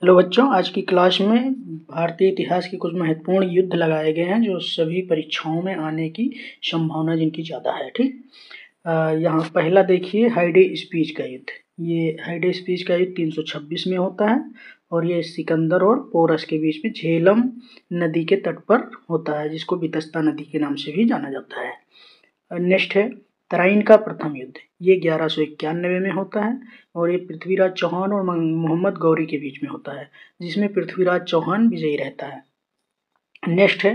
Hello बच्चों, आज की क्लास में भारतीय इतिहास के कुछ महत्वपूर्ण युद्ध लगाए गए हैं जो सभी परीक्षाओं में आने की संभावना जिनकी ज़्यादा है। ठीक, यहाँ पहला देखिए हाइडे स्पीच का युद्ध। ये हाइडे स्पीच का युद्ध 326 में होता है और ये सिकंदर और पोरस के बीच में झेलम नदी के तट पर होता है, जिसको बितस्ता नदी के नाम से भी जाना जाता है। नेक्स्ट है तराइन का प्रथम युद्ध। ये 1191 में होता है और ये पृथ्वीराज चौहान और मोहम्मद गौरी के बीच में होता है, जिसमें पृथ्वीराज चौहान विजयी रहता है। नेक्स्ट है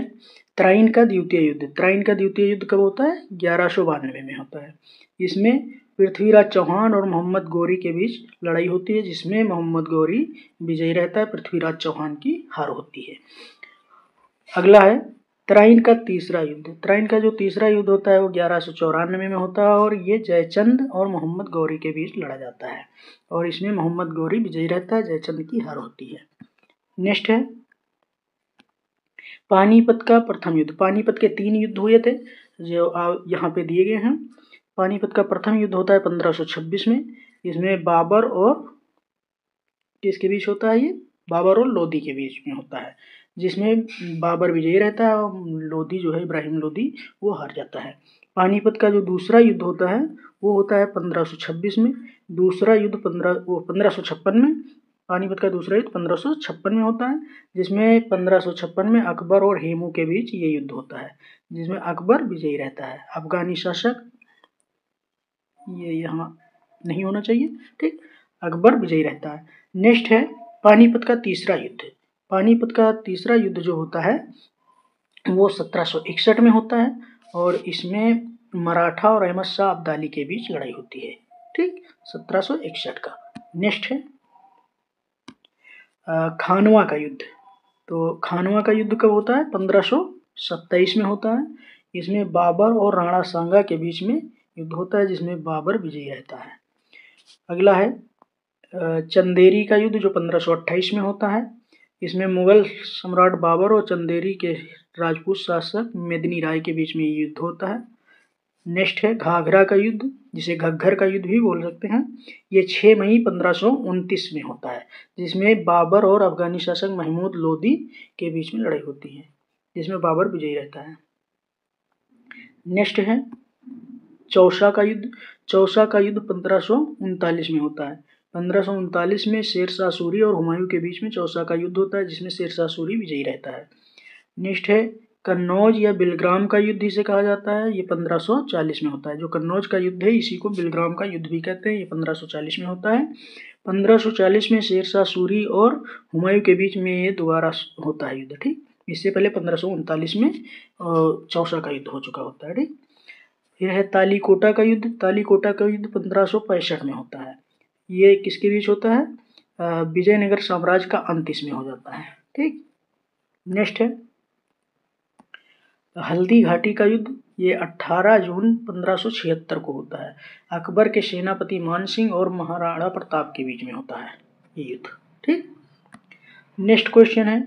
तराइन का द्वितीय युद्ध। तराइन का द्वितीय युद्ध कब होता है? 1192 में होता है। इसमें पृथ्वीराज चौहान और मोहम्मद गौरी के बीच लड़ाई होती है, जिसमें मोहम्मद गौरी विजयी रहता है, पृथ्वीराज चौहान की हार होती है। अगला है तराइन का तीसरा युद्ध। तराइन का जो तीसरा युद्ध होता है वो 1194 में होता है और ये जयचंद और मोहम्मद गौरी के बीच लड़ा जाता है और इसमें मोहम्मद गौरी विजयी रहता है, जयचंद की हार होती है। नेक्स्ट है पानीपत का प्रथम युद्ध। पानीपत के 3 युद्ध हुए थे जो यहाँ पे दिए गए हैं। पानीपत का प्रथम युद्ध होता है 1526 में। इसमें बाबर और किसके बीच होता है? ये बाबर और लोदी के बीच में होता है, जिसमें बाबर विजयी रहता है और लोदी जो है इब्राहिम लोदी वो हार जाता है। पानीपत का जो दूसरा युद्ध होता है वो होता है 1526 में। दूसरा युद्ध 1556 में। पानीपत का दूसरा युद्ध 1556 में होता है, जिसमें 1556 में अकबर और हेमू के बीच ये युद्ध होता है, जिसमें अकबर विजयी रहता है। अफगानी शासक ये यहाँ नहीं होना चाहिए। ठीक, अकबर विजयी रहता है। नेक्स्ट है पानीपत का तीसरा युद्ध। पानीपत का तीसरा युद्ध जो होता है वो 1761 में होता है और इसमें मराठा और अहमद शाह अब्दाली के बीच लड़ाई होती है। ठीक, 1761 का। नेक्स्ट है खानवा का युद्ध। तो खानवा का युद्ध कब होता है? 1527 में होता है। इसमें बाबर और राणा सांगा के बीच में युद्ध होता है, जिसमें बाबर विजयी रहता है। अगला है चंदेरी का युद्ध जो 1528 में होता है। इसमें मुगल सम्राट बाबर और चंदेरी के राजपूत शासक मेदिनी राय के बीच में युद्ध होता है। नेक्स्ट है घाघरा का युद्ध, जिसे घग्घर का युद्ध भी बोल सकते हैं। ये 6 मई 1529 में होता है, जिसमें बाबर और अफगानी शासक महमूद लोदी के बीच में लड़ाई होती है, जिसमें बाबर विजयी रहता है। नेक्स्ट है चौसा का युद्ध। चौसा का युद्ध 1539 में होता है। 1539 में शेरशाह सूरी और हुमायूं के बीच में चौसा का युद्ध होता है, जिसमें शेरशाह सूरी विजयी रहता है। नेक्स्ट है कन्नौज या बिलग्राम का युद्ध इसे कहा जाता है। ये 1540 में होता है। जो कन्नौज का युद्ध है इसी को बिलग्राम का युद्ध भी कहते हैं। ये 1540 में होता है। 1540 में शेरशाह सूरी और हुमायूं के बीच में ये दोबारा होता है युद्ध। ठीक, इससे पहले 1539 में चौसा का युद्ध हो चुका होता है। ठीक, फिर है तालीकोटा का युद्ध। तालीकोटा का युद्ध 1565 में होता है। ये किसके बीच होता है? विजयनगर साम्राज्य का अंत इसमें हो जाता है। ठीक, नेक्स्ट है हल्दी घाटी का युद्ध। ये 18 जून 1576 को होता है। अकबर के सेनापति मान सिंह और महाराणा प्रताप के बीच में होता है ये युद्ध। ठीक, नेक्स्ट क्वेश्चन है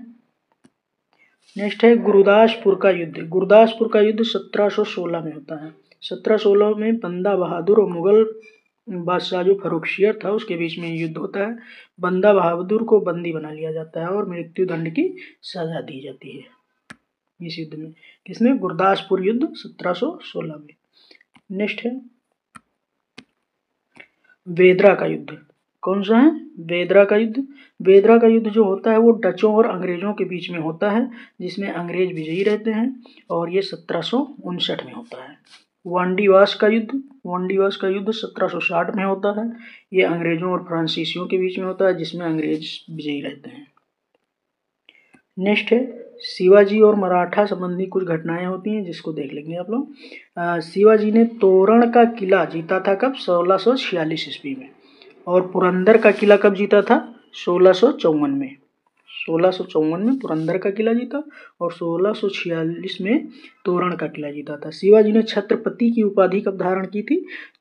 गुरदासपुर का युद्ध। गुरदासपुर का युद्ध 1716 में होता है। 1716 में बंदा बहादुर और मुगल बादशाह जो फर्रुखसियर था उसके बीच में युद्ध होता है। बंदा बहादुर को बंदी बना लिया जाता है और मृत्यु दंड की सजा दी जाती है इस युद्ध में। किसमें? गुरदासपुर युद्ध 1716 में। नेक्स्ट है वेदरा का युद्ध। कौन सा है? वेदरा का युद्ध। वेदरा का युद्ध जो होता है वो डचों और अंग्रेजों के बीच में होता है, जिसमें अंग्रेज विजयी रहते हैं और ये 1759 में होता है। वांडीवास का युद्ध। वांडीवास का युद्ध 1760 में होता है। ये अंग्रेजों और फ्रांसीसियों के बीच में होता है, जिसमें अंग्रेज विजयी रहते हैं। नेक्स्ट है शिवाजी और मराठा संबंधी कुछ घटनाएं होती हैं, जिसको देख लेंगे आप लोग। शिवाजी ने तोरण का किला जीता था कब? 1646 ईस्वी में। और पुरंदर का किला कब जीता था? 1654 में। 1654 में पुरंदर का किला जीता और 1646 में तोरण का किला जीता था। शिवाजी ने छत्रपति की उपाधि कब धारण की थी?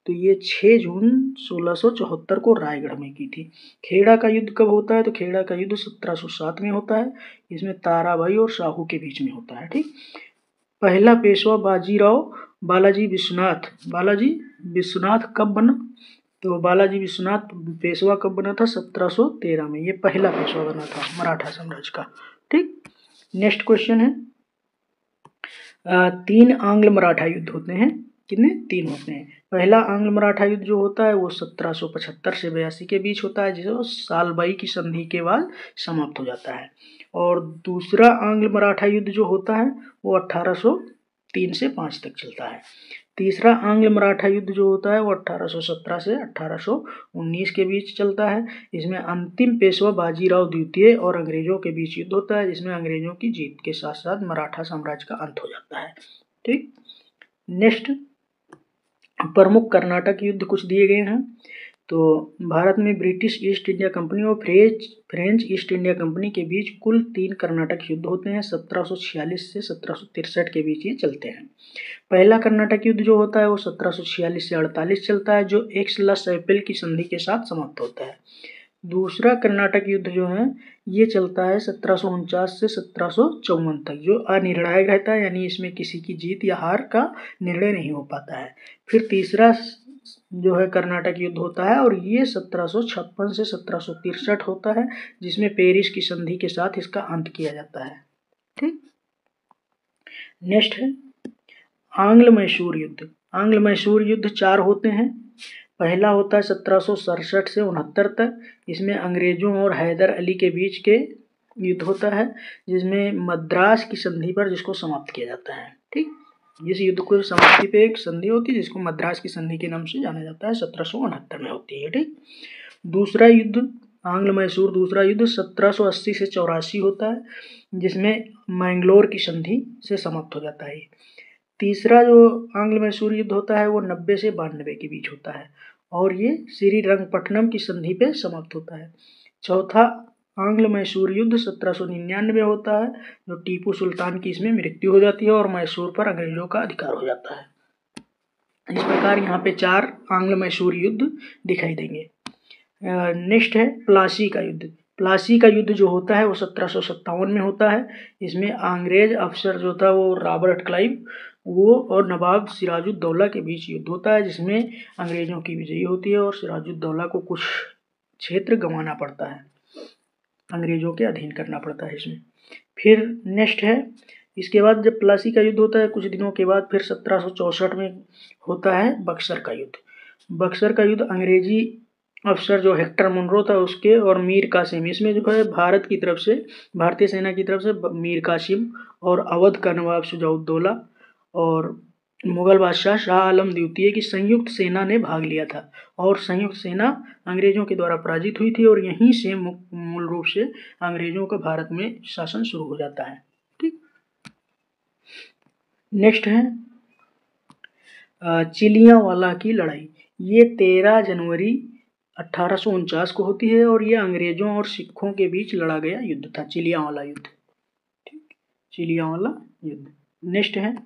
तो ये 6 जून 1674 को रायगढ़ में की थी। खेड़ा का युद्ध कब होता है? तो खेड़ा का युद्ध 1707 में होता है। इसमें ताराबाई और शाहू के बीच में होता है। ठीक, पहला पेशवा बालाजी विश्वनाथ कब बना? तो बालाजी विश्वनाथ पेशवा कब बना था? 1713 में। ये पहला पेशवा बना था मराठा साम्राज्य का। ठीक, नेक्स्ट क्वेश्चन है 3 आंग्ल मराठा युद्ध होते हैं। कितने? 3 होते हैं। पहला आंग्ल मराठा युद्ध जो होता है वो 1775 से 82 के बीच होता है, जिसे सालबाई की संधि के बाद समाप्त हो जाता है। और दूसरा आंग्ल मराठा युद्ध जो होता है वो 1803 से 5 तक चलता है। तीसरा आंग्ल मराठा युद्ध जो होता है वो 1817 से 1819 के बीच चलता है। इसमें अंतिम पेशवा बाजीराव द्वितीय और अंग्रेजों के बीच युद्ध होता है, जिसमें अंग्रेजों की जीत के साथ साथ मराठा साम्राज्य का अंत हो जाता है। ठीक, नेक्स्ट प्रमुख कर्नाटक युद्ध कुछ दिए गए हैं। तो भारत में ब्रिटिश ईस्ट इंडिया कंपनी और फ्रेंच ईस्ट इंडिया कंपनी के बीच कुल 3 कर्नाटक युद्ध होते हैं। 1746 से 1763 के बीच ये चलते हैं। पहला कर्नाटक युद्ध जो होता है वो 1746 से 48 चलता है, जो एक्स-ला-सैपिल की संधि के साथ समाप्त होता है। दूसरा कर्नाटक युद्ध जो है ये चलता है 1749 से 1754 तक, जो अनिर्णायक रहता है, यानी इसमें किसी की जीत या हार का निर्णय नहीं हो पाता है। फिर तीसरा जो है कर्नाटक युद्ध होता है और ये 1756 से 1763 होता है, जिसमें पेरिस की संधि के साथ इसका अंत किया जाता है। ठीक, नेक्स्ट है आंग्ल मैसूर युद्ध। आंग्ल मैसूर युद्ध 4 होते हैं। पहला होता है 1767 से 69 तक। इसमें अंग्रेजों और हैदर अली के बीच के युद्ध होता है, जिसमें मद्रास की संधि पर जिसको समाप्त किया जाता है। ठीक, इस युद्ध को समाप्ति पे एक संधि होती है जिसको मद्रास की संधि के नाम से जाना जाता है, 1769 में होती है। ठीक, दूसरा युद्ध आंग्ल मैसूर दूसरा युद्ध 1780 से 84 होता है, जिसमें मैंगलोर की संधि से समाप्त हो जाता है। तीसरा जो आंग्ल मैसूर युद्ध होता है वो 90 से 92 के बीच होता है और ये श्रीरंगपट्टनम की संधि पे समाप्त होता है। चौथा आंग्ल मैसूर युद्ध 1799 में होता है, जो टीपू सुल्तान की इसमें मृत्यु हो जाती है और मैसूर पर अंग्रेजों का अधिकार हो जाता है। इस प्रकार यहाँ पे 4 आंग्ल मैसूर युद्ध दिखाई देंगे। नेक्स्ट है प्लासी का युद्ध। प्लासी का युद्ध जो होता है वो 1757 में होता है। इसमें अंग्रेज अफसर जो था वो रॉबर्ट क्लाइव वो और नवाब सिराजुद्दौला के बीच युद्ध होता है, जिसमें अंग्रेजों की विजयी होती है और सिराजुद्दौला को कुछ क्षेत्र गंवाना पड़ता है, अंग्रेजों के अधीन करना पड़ता है इसमें। फिर नेक्स्ट है इसके बाद जब प्लासी का युद्ध होता है कुछ दिनों के बाद फिर 1764 में होता है बक्सर का युद्ध। बक्सर का युद्ध अंग्रेजी अफसर जो हेक्टर मुनरो था उसके और मीर कासिम, इसमें जो है भारत की तरफ से भारतीय सेना की तरफ से मीर कासिम और अवध का नवाब शुजाउद्दौला और मुगल बादशाह शाह आलम द्वितीय की संयुक्त सेना ने भाग लिया था और संयुक्त सेना अंग्रेजों के द्वारा पराजित हुई थी और यहीं से मूल रूप से अंग्रेजों का भारत में शासन शुरू हो जाता है। ठीक, नेक्स्ट है चिलियांवाला की लड़ाई। ये 13 जनवरी 1849 को होती है और ये अंग्रेजों और सिखों के बीच लड़ा गया युद्ध था, चिलियांवाला युद्ध। ठीक, चिलियांवाला युद्ध। नेक्स्ट है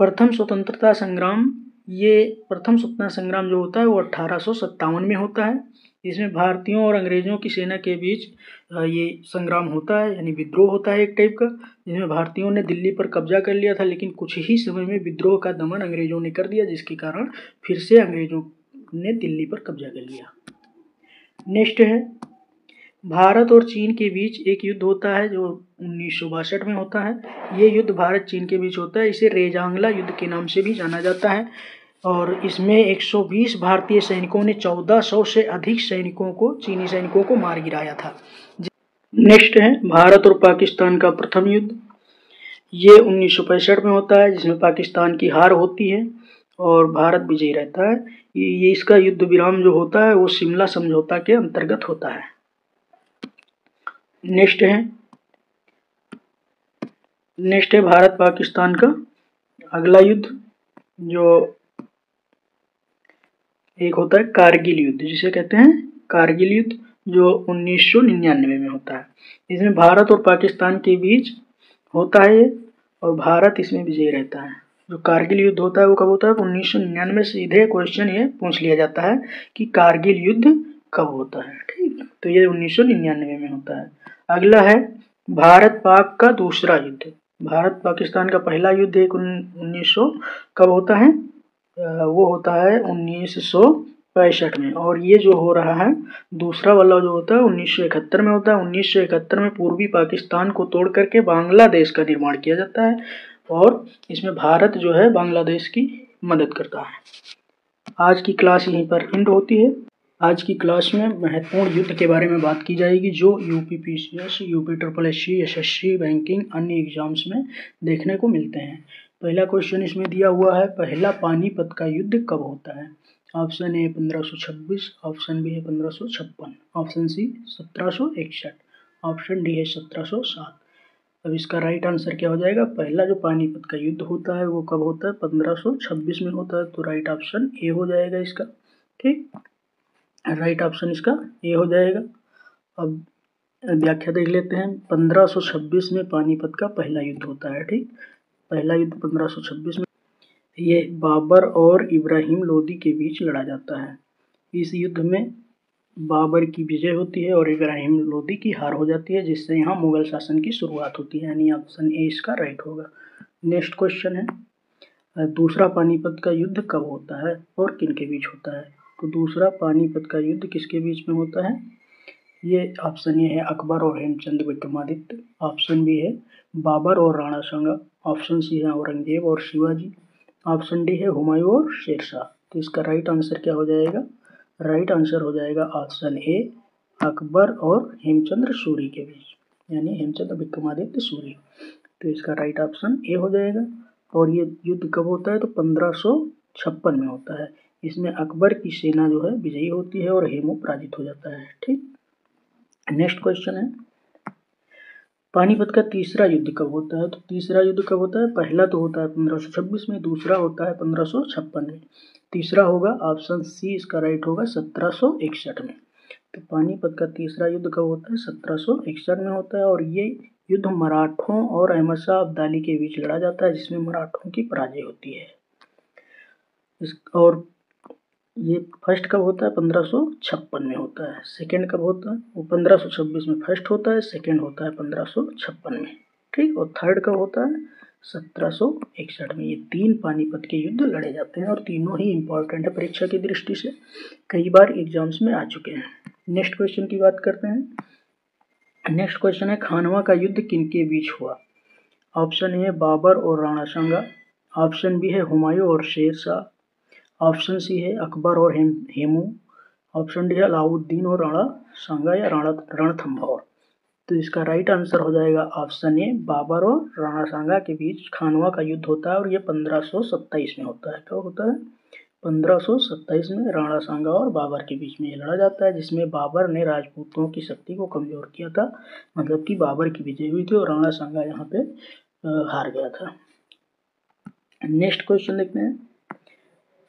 प्रथम स्वतंत्रता संग्राम। ये प्रथम स्वतंत्रता संग्राम जो होता है वो 1857 में होता है। इसमें भारतीयों और अंग्रेजों की सेना के बीच ये संग्राम होता है, यानी विद्रोह होता है एक टाइप का, जिसमें भारतीयों ने दिल्ली पर कब्जा कर लिया था, लेकिन कुछ ही समय में विद्रोह का दमन अंग्रेजों ने कर दिया, जिसके कारण फिर से अंग्रेजों ने दिल्ली पर कब्जा कर लिया। नेक्स्ट है भारत और चीन के बीच एक युद्ध होता है जो 1962 में होता है। ये युद्ध भारत चीन के बीच होता है, इसे रेजांगला युद्ध के नाम से भी जाना जाता है और इसमें 120 भारतीय सैनिकों ने 1400 से अधिक चीनी सैनिकों को मार गिराया था। नेक्स्ट है भारत और पाकिस्तान का प्रथम युद्ध। ये 1965 में होता है, जिसमें पाकिस्तान की हार होती है और भारत विजयी रहता है। ये इसका युद्ध विराम जो होता है वो शिमला समझौता के अंतर्गत होता है। नेक्स्ट है भारत पाकिस्तान का अगला युद्ध, जो एक होता है कारगिल युद्ध, जिसे कहते हैं कारगिल युद्ध, जो 1999 में होता है। इसमें भारत और पाकिस्तान के बीच होता है और भारत इसमें विजयी रहता है। जो कारगिल युद्ध होता है वो कब होता है? 1999। सीधे क्वेश्चन ये पूछ लिया जाता है कि कारगिल युद्ध कब होता है। ठीक, तो ये 1999 में होता है। अगला है भारत पाक का दूसरा युद्ध। भारत पाकिस्तान का पहला युद्ध 1900 कब होता है? वो होता है 1900 1965 में। और ये जो हो रहा है दूसरा वाला जो होता है 1971 में होता है। 1971 में पूर्वी पाकिस्तान को तोड़ करके बांग्लादेश का निर्माण किया जाता है और इसमें भारत जो है बांग्लादेश की मदद करता है। आज की क्लास यहीं पर एंड होती है। आज की क्लास में महत्वपूर्ण युद्ध के बारे में बात की जाएगी जो यूपीपीसीएस, यूपी एसएससी, बैंकिंग, अन्य एग्जाम्स में देखने को मिलते हैं। पहला क्वेश्चन इसमें दिया हुआ है, पहला पानीपत का युद्ध कब होता है? ऑप्शन ए 1526, ऑप्शन बी है 1556, ऑप्शन सी 1761, ऑप्शन डी है 1707। अब इसका राइट आंसर क्या हो जाएगा? पहला जो पानीपत का युद्ध होता है वो कब होता है? 1526 में होता है। तो राइट ऑप्शन ए हो जाएगा इसका। ठीक, राइट ऑप्शन इसका ए हो जाएगा। अब व्याख्या देख लेते हैं। 1526 में पानीपत का पहला युद्ध होता है। ठीक, पहला युद्ध 1526 में ये बाबर और इब्राहिम लोदी के बीच लड़ा जाता है। इस युद्ध में बाबर की विजय होती है और इब्राहिम लोदी की हार हो जाती है, जिससे यहाँ मुगल शासन की शुरुआत होती है, यानी ऑप्शन ए इसका राइट होगा। नेक्स्ट क्वेश्चन है, दूसरा पानीपत का युद्ध कब होता है और किन के बीच होता है? तो दूसरा पानीपत का युद्ध किसके बीच में होता है? ये ऑप्शन ए है अकबर और हेमचंद विक्रमादित्य, ऑप्शन बी है बाबर और राणा सांगा, ऑप्शन सी है औरंगजेब और शिवाजी, ऑप्शन डी है हुमायूं और शेरशाह। तो इसका राइट आंसर क्या हो जाएगा? राइट आंसर हो जाएगा ऑप्शन ए अकबर और हेमचंद्र सूरी के बीच, यानी हेमचंद्र विक्रमादित्य सूरी। तो इसका राइट ऑप्शन ए हो जाएगा। और ये युद्ध कब होता है? तो 1556 में होता है। इसमें अकबर की सेना जो है विजयी होती है और हेमू पराजित हो जाता है। ठीक, नेक्स्ट क्वेश्चन है, पानीपत का तीसरा युद्ध कब होता है? तो तीसरा युद्ध कब होता है? पहला तो होता है 1526 में, दूसरा होता है 1556 में, तीसरा होगा ऑप्शन सी इसका राइट होगा 1761 में। तो पानीपत का तीसरा युद्ध कब होता है? 1761 में होता है और ये युद्ध मराठों और अहमद शाह अब्दाली के बीच लड़ा जाता है, जिसमें मराठों की पराजय होती है। और ये फर्स्ट कब होता है? 1556 में होता है। सेकेंड कब होता है? वो 1526 में फर्स्ट होता है, सेकेंड होता है 1556 में। ठीक, और थर्ड कब होता है? 1761 में। ये तीन पानीपत के युद्ध लड़े जाते हैं और तीनों ही इंपॉर्टेंट है परीक्षा की दृष्टि से, कई बार एग्जाम्स में आ चुके हैं। नेक्स्ट क्वेश्चन की बात करते हैं। नेक्स्ट क्वेश्चन है, खानवा का युद्ध किनके बीच हुआ? ऑप्शन ए बाबर और राणा सांगा, ऑप्शन बी है हुमायूं और शेरशाह, ऑप्शन सी है अकबर और हेमू, ऑप्शन डी है अलाउद्दीन और राणा सांगा या रणथंभौर। तो इसका राइट आंसर हो जाएगा ऑप्शन ए बाबर और राणा सांगा के बीच खानवा का युद्ध होता है और ये 1527 में होता है। कब होता है? 1527 में राणा सांगा और बाबर के बीच में ये लड़ा जाता है, जिसमें बाबर ने राजपूतों की शक्ति को कमजोर किया था, मतलब कि बाबर की विजय हुई थी और राणा सांगा यहाँ पे हार गया था। नेक्स्ट क्वेश्चन देखते हैं,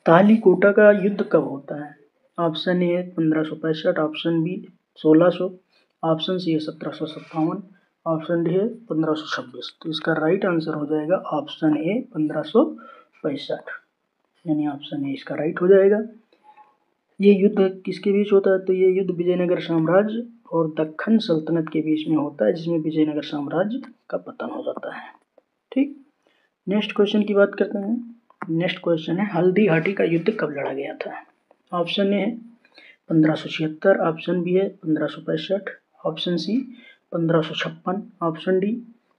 तालीकोटा का युद्ध कब होता है? Option A 1565, option B 1600, option C है 1757, ऑप्शन डी है 1526। तो इसका राइट आंसर हो जाएगा ऑप्शन ए 1565, यानी ऑप्शन ए इसका राइट हो जाएगा। ये युद्ध किसके बीच होता है? तो ये युद्ध विजयनगर साम्राज्य और दक्खन सल्तनत के बीच में होता है, जिसमें विजयनगर साम्राज्य का पतन हो जाता है। ठीक, नेक्स्ट क्वेश्चन की बात करते हैं। नेक्स्ट क्वेश्चन है, हल्दी घाटी का युद्ध कब लड़ा गया था? ऑप्शन ए है 1576, ऑप्शन बी है 1565, ऑप्शन सी 1556, ऑप्शन डी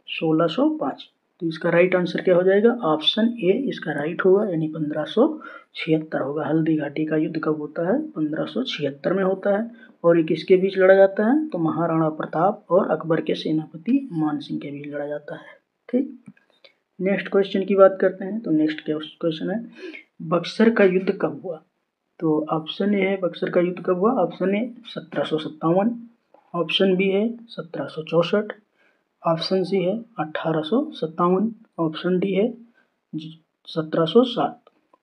1605। तो इसका राइट आंसर क्या हो जाएगा? ऑप्शन ए इसका राइट होगा, यानी 1576 होगा। हल्दी घाटी का युद्ध कब होता है? 1576 में होता है और ये किसके बीच लड़ा जाता है? तो महाराणा प्रताप और अकबर के सेनापति मान सिंह के बीच लड़ा जाता है। ठीक, नेक्स्ट क्वेश्चन की बात करते हैं। तो नेक्स्ट क्वेश्चन है, बक्सर का युद्ध कब हुआ? तो ऑप्शन ए है बक्सर का युद्ध कब हुआ? ऑप्शन ए 1757, ऑप्शन बी है 1764, ऑप्शन सी है 1857, ऑप्शन डी है 1707।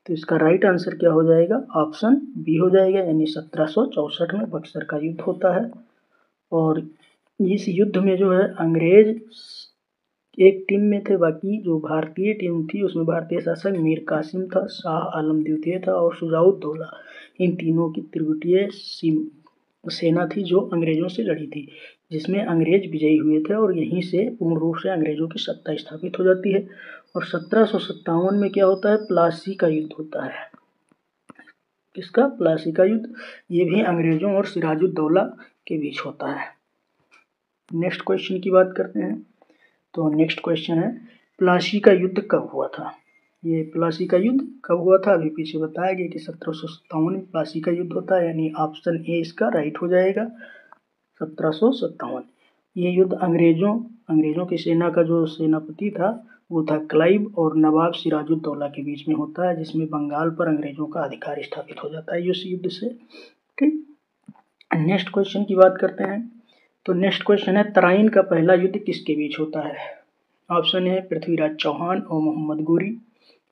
तो इसका राइट आंसर क्या हो जाएगा? ऑप्शन बी हो जाएगा, यानी 1764 में बक्सर का युद्ध होता है। और इस युद्ध में जो है अंग्रेज एक टीम में थे, बाकी जो भारतीय टीम थी उसमें भारतीय शासक मीर कासिम था, शाह आलम द्वितीय था और शुजाउद्दौला, इन तीनों की त्रिगुटीय सेना थी जो अंग्रेजों से लड़ी थी, जिसमें अंग्रेज विजयी हुए थे और यहीं से पूर्ण रूप से अंग्रेजों की सत्ता स्थापित हो जाती है। और 1757 में क्या होता है? प्लासी का युद्ध होता है। किसका? प्लासी का युद्ध। ये भी अंग्रेजों और सिराजुद्दौला के बीच होता है। नेक्स्ट क्वेश्चन की बात करते हैं। तो नेक्स्ट क्वेश्चन है प्लासी का युद्ध कब हुआ था? ये प्लासी का युद्ध कब हुआ था? अभी पीछे बताया गया कि 1757 में प्लासी का युद्ध होता है, यानी ऑप्शन ए इसका राइट हो जाएगा, 1757। ये युद्ध अंग्रेजों की सेना का जो सेनापति था वो था क्लाइव और नवाब सिराजुद्दौला के बीच में होता है, जिसमें बंगाल पर अंग्रेजों का अधिकार स्थापित हो जाता है इस युद्ध से। ठीक, नेक्स्ट क्वेश्चन की बात करते हैं। तो नेक्स्ट क्वेश्चन है तराइन का पहला युद्ध किसके बीच होता है? ऑप्शन ए पृथ्वीराज चौहान और मोहम्मद गोरी,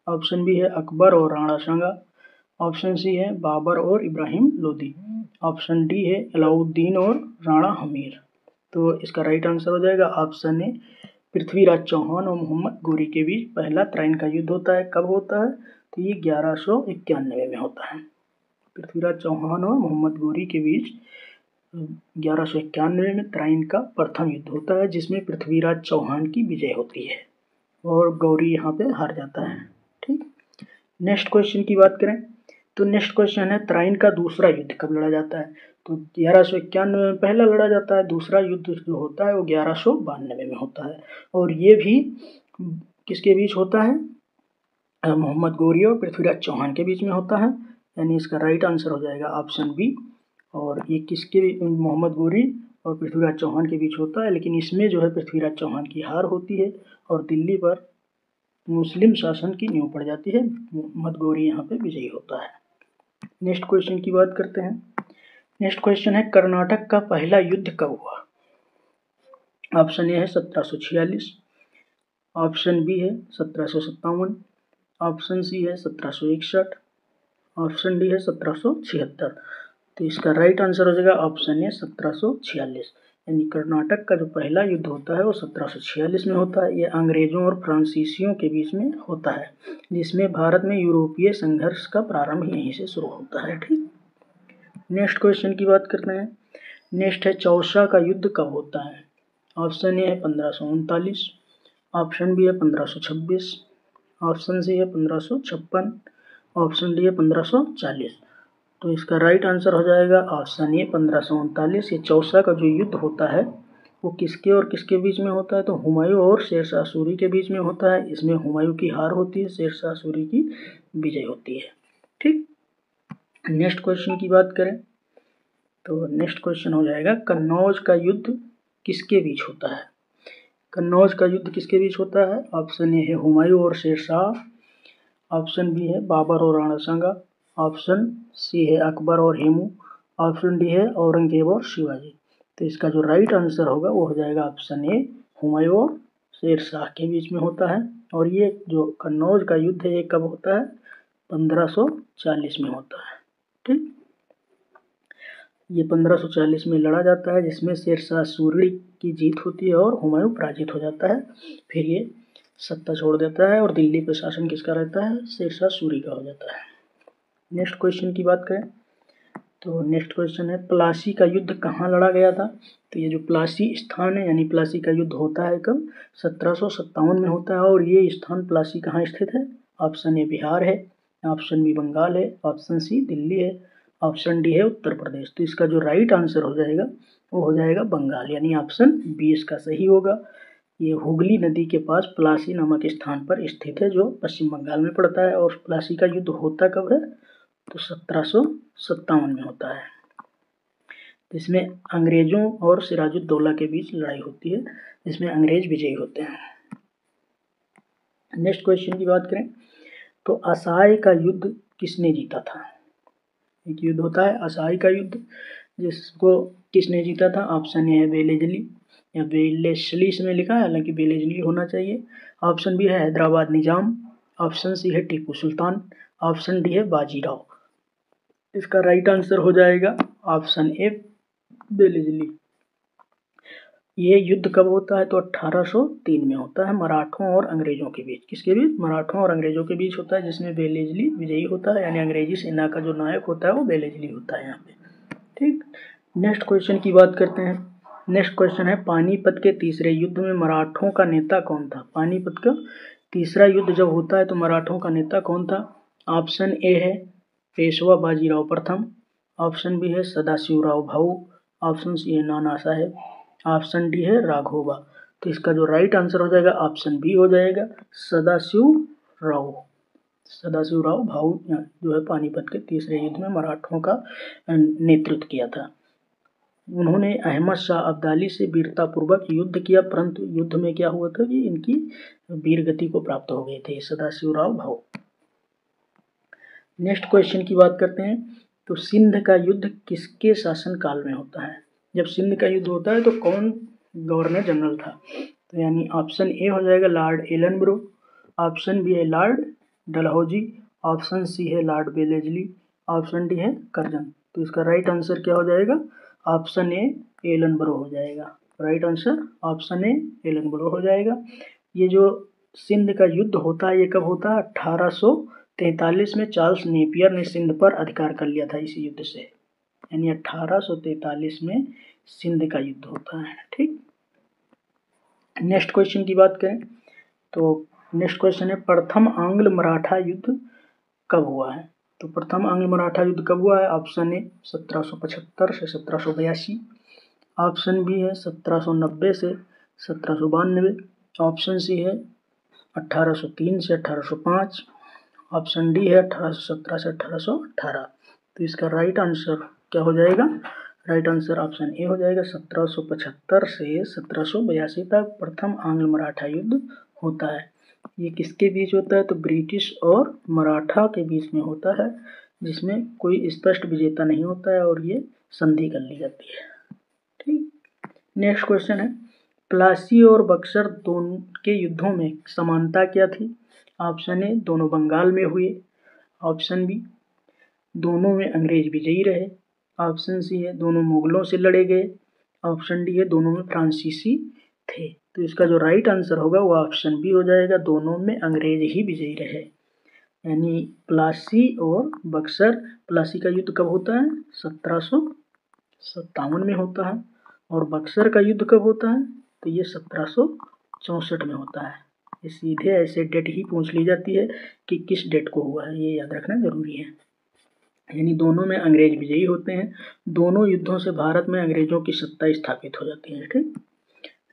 ऑप्शन बी है अकबर और राणा सांगा, ऑप्शन सी है बाबर और इब्राहिम लोदी, ऑप्शन डी है अलाउद्दीन और राणा हमीर। तो इसका राइट आंसर हो जाएगा ऑप्शन ए पृथ्वीराज चौहान और मोहम्मद गोरी के बीच पहला तराइन का युद्ध होता है। कब होता है? तो ये 1191 में होता है। पृथ्वीराज चौहान और मोहम्मद गोरी के बीच 1191 में तराइन का प्रथम युद्ध होता है, जिसमें पृथ्वीराज चौहान की विजय होती है और गौरी यहाँ पे हार जाता है। ठीक, नेक्स्ट क्वेश्चन की बात करें तो नेक्स्ट क्वेश्चन है तराइन का दूसरा युद्ध कब लड़ा जाता है? तो 1191 में पहला लड़ा जाता है, दूसरा युद्ध जो होता है वो 1192 में होता है, और ये भी किसके बीच होता है? मोहम्मद गोरी और पृथ्वीराज चौहान के बीच में होता है, यानी इसका राइट आंसर हो जाएगा ऑप्शन बी। और ये किसके? मोहम्मद गोरी और पृथ्वीराज चौहान के बीच होता है, लेकिन इसमें जो है पृथ्वीराज चौहान की हार होती है और दिल्ली पर मुस्लिम शासन की नींव पड़ जाती है। मोहम्मद गोरी यहाँ पे विजयी होता है। नेक्स्ट क्वेश्चन की बात करते हैं। नेक्स्ट क्वेश्चन है कर्नाटक का पहला युद्ध कब हुआ? ऑप्शन ए है 1746, ऑप्शन बी है 1757, ऑप्शन सी है 1761, ऑप्शन डी है 1776। तो इसका राइट आंसर हो जाएगा ऑप्शन ए 1746, यानी कर्नाटक का जो पहला युद्ध होता है वो 1746 में होता है। ये अंग्रेजों और फ्रांसीसियों के बीच में होता है, जिसमें भारत में यूरोपीय संघर्ष का प्रारंभ यहीं से शुरू होता है। ठीक, नेक्स्ट क्वेश्चन की बात करते हैं। नेक्स्ट है चौसा का युद्ध कब होता है? ऑप्शन ए है 1539, ऑप्शन बी है 1526, ऑप्शन सी है 1556, ऑप्शन डी है 1540। तो इसका राइट आंसर हो जाएगा ऑप्शन ए 1539। ये चौसा का जो युद्ध होता है वो किसके और किसके बीच में होता है? तो हुमायूं और शेरशाह सूरी के बीच में होता है। इसमें हुमायूं की हार होती है, शेरशाह सूरी की विजय होती है। ठीक, नेक्स्ट क्वेश्चन की बात करें तो नेक्स्ट क्वेश्चन हो जाएगा कन्नौज का युद्ध किसके बीच होता है? कन्नौज का युद्ध किसके बीच होता है? ऑप्शन ए है हुमायूं और शेरशाह, ऑप्शन बी है बाबर और राणा सांगा, ऑप्शन सी है अकबर और हेमू, ऑप्शन डी है औरंगजेब और शिवाजी। तो इसका जो राइट आंसर होगा वो हो जाएगा ऑप्शन ए हुमायूं और शेरशाह के बीच में होता है। और ये जो कन्नौज का युद्ध है ये कब होता है? 1540 में होता है। ठीक, ये 1540 में लड़ा जाता है, जिसमें शेरशाह सूरी की जीत होती है और हुमायूं पराजित हो जाता है। फिर ये सत्ता छोड़ देता है और दिल्ली पर शासन किसका रहता है? शेरशाह सूरी का हो जाता है। नेक्स्ट क्वेश्चन की बात करें तो नेक्स्ट क्वेश्चन है प्लासी का युद्ध कहाँ लड़ा गया था? तो ये जो प्लासी स्थान है, यानी प्लासी का युद्ध होता है कब? 1757 में होता है। और ये स्थान प्लासी कहाँ स्थित है? ऑप्शन ए बिहार है, ऑप्शन बी बंगाल है, ऑप्शन सी दिल्ली है, ऑप्शन डी है उत्तर प्रदेश। तो इसका जो राइट आंसर हो जाएगा वो हो जाएगा बंगाल, यानी ऑप्शन बी इसका सही होगा। ये हुगली नदी के पास प्लासी नामक स्थान पर स्थित है, जो पश्चिम बंगाल में पड़ता है। और प्लासी का युद्ध होता कब है? तो 1757 में होता है। इसमें अंग्रेजों और सिराजुद्दौला के बीच लड़ाई होती है, जिसमें अंग्रेज विजयी होते हैं। नेक्स्ट क्वेश्चन की बात करें तो असाय का युद्ध किसने जीता था? एक युद्ध होता है असाई का युद्ध, जिसको किसने जीता था? ऑप्शन ए है बेलेजली या बेलेस्ली, इसमें लिखा है, हालांकि बेलेजली होना चाहिए। ऑप्शन बी है हैदराबाद निजाम, ऑप्शन सी है टीपू सुल्तान, ऑप्शन डी है बाजीराव। इसका राइट आंसर हो जाएगा ऑप्शन ए बेलेजली। ये युद्ध कब होता है? तो 1803 में होता है, मराठों और अंग्रेजों के बीच। किसके बीच? मराठों और अंग्रेजों के बीच होता है, जिसमें बेलेजली विजयी होता है, यानी अंग्रेजी सेना का जो नायक होता है वो बेलेजली होता है यहाँ पे। ठीक, नेक्स्ट क्वेश्चन की बात करते हैं। नेक्स्ट क्वेश्चन है पानीपत के तीसरे युद्ध में मराठों का नेता कौन था? पानीपत का तीसरा युद्ध जब होता है तो मराठों का नेता कौन था? ऑप्शन ए है पेशवा बाजीराव प्रथम, ऑप्शन बी है सदाशिवराव भाऊ, ऑप्शन सी है नाना साहेब, ऑप्शन डी है राघोबा। तो इसका जो राइट आंसर हो जाएगा ऑप्शन बी हो जाएगा सदाशिवराव भाऊ जो है पानीपत के तीसरे युद्ध में मराठों का नेतृत्व किया था। उन्होंने अहमद शाह अब्दाली से वीरतापूर्वक युद्ध किया, परंतु युद्ध में क्या हुआ था कि इनकी वीरगति को प्राप्त हो गए थे सदाशिवराव भाऊ। नेक्स्ट क्वेश्चन की बात करते हैं। तो सिंध का युद्ध किसके शासनकाल में होता है? जब सिंध का युद्ध होता है तो कौन गवर्नर जनरल था? तो यानी ऑप्शन ए हो जाएगा लॉर्ड एलनब्रो, ऑप्शन बी है लॉर्ड डलहौजी, ऑप्शन सी है लॉर्ड वेलेस्ली, ऑप्शन डी है कर्जन। तो इसका राइट आंसर क्या हो जाएगा? ऑप्शन ए एलनब्रो हो जाएगा। राइट आंसर ऑप्शन ए एलनब्रो हो जाएगा। ये जो सिंध का युद्ध होता है ये कब होता है? 1843 में चार्ल्स नेपियर ने सिंध पर अधिकार कर लिया था इस युद्ध से, यानी 1843 में सिंध का युद्ध होता है। ठीक, नेक्स्ट क्वेश्चन की बात करें तो नेक्स्ट क्वेश्चन है प्रथम आंग्ल मराठा युद्ध कब हुआ है? तो प्रथम आंग्ल मराठा युद्ध कब हुआ है? ऑप्शन ए 1775 से 1782, ऑप्शन बी है 1790 से 1792, ऑप्शन सी है 1803 से 1805, ऑप्शन डी है 1817 से 1818। तो इसका राइट आंसर क्या हो जाएगा? राइट आंसर ऑप्शन ए हो जाएगा 1775 से 1782 तक प्रथम आंग्ल मराठा युद्ध होता है। ये किसके बीच होता है? तो ब्रिटिश और मराठा के बीच में होता है, जिसमें कोई स्पष्ट विजेता नहीं होता है और ये संधि कर ली जाती है। ठीक, नेक्स्ट क्वेश्चन है प्लासी और बक्सर दोनों के युद्धों में समानता क्या थी? ऑप्शन ए दोनों बंगाल में हुए, ऑप्शन बी दोनों में अंग्रेज विजयी रहे, ऑप्शन सी है दोनों मुगलों से लड़े गए, ऑप्शन डी है दोनों में फ्रांसीसी थे। तो इसका जो राइट आंसर होगा वो ऑप्शन बी हो जाएगा, दोनों में अंग्रेज ही विजयी रहे। यानी प्लासी और बक्सर, प्लासी का युद्ध कब होता है? 1757 में होता है, और बक्सर का युद्ध कब होता है? तो ये 1764 में होता है। ये सीधे ऐसे डेट ही पूछ ली जाती है कि किस डेट को हुआ है, ये याद रखना जरूरी है। यानी दोनों में अंग्रेज विजयी होते हैं, दोनों युद्धों से भारत में अंग्रेजों की सत्ता स्थापित हो जाती है। ठीक,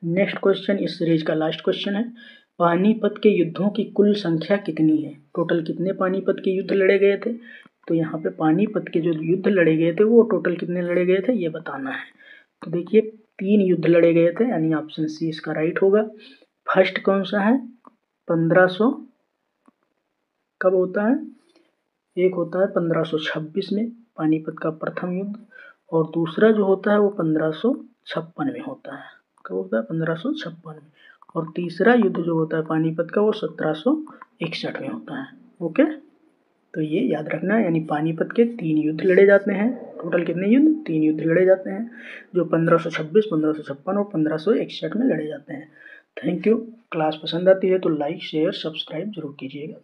नेक्स्ट क्वेश्चन इस सीरीज का लास्ट क्वेश्चन है पानीपत के युद्धों की कुल संख्या कितनी है? टोटल कितने पानीपत के युद्ध लड़े गए थे? तो यहाँ पे पानीपत के जो युद्ध लड़े गए थे वो टोटल कितने लड़े गए थे ये बताना है। तो देखिए 3 युद्ध लड़े गए थे, यानी ऑप्शन सी इसका राइट होगा। फर्स्ट कौन सा है? 1500 कब होता है? एक होता है 1526 में पानीपत का प्रथम युद्ध, और दूसरा जो होता है वो 1556 में होता है। कब होता है? 1556 में। और तीसरा युद्ध जो होता है पानीपत का वो 1761 में होता है। ओके, तो ये याद रखना है। यानी पानीपत के 3 युद्ध लड़े जाते हैं। टोटल कितने युद्ध? 3 युद्ध लड़े जाते हैं, जो 1526, 1556 और 1561 में लड़े जाते हैं। Thank you. क्लास पसंद आती है तो लाइक शेयर सब्सक्राइब जरूर कीजिएगा।